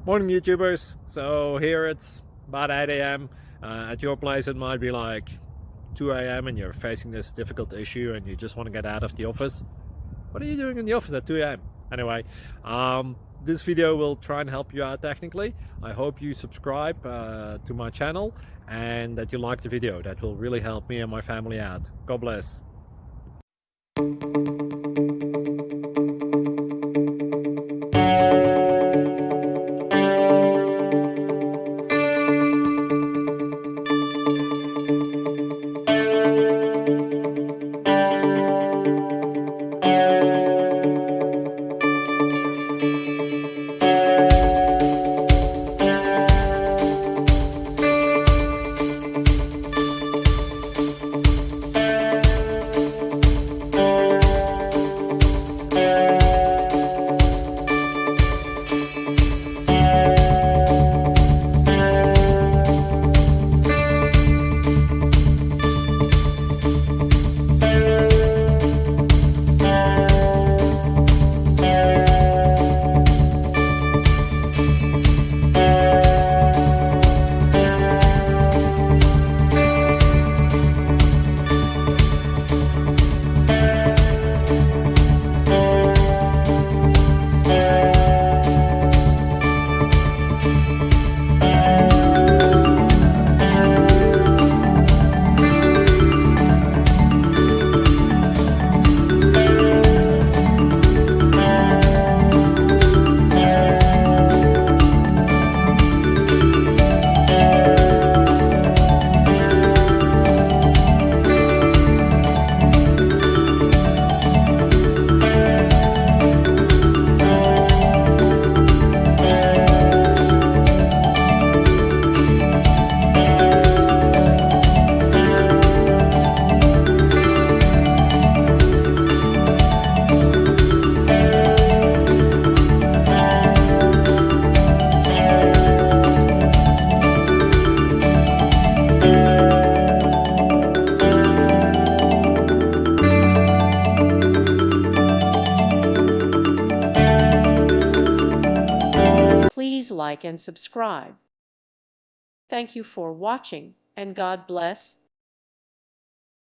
Morning YouTubers. So here it's about 8 a.m. At your place it might be like 2 a.m. and you're facing this difficult issue and you just want to get out of the office. What are you doing in the office at 2 a.m.? Anyway, this video will try and help you out technically. I hope you subscribe to my channel and that you like the video. That will really help me and my family out. God bless. Please like and subscribe. Thank you for watching, and God bless.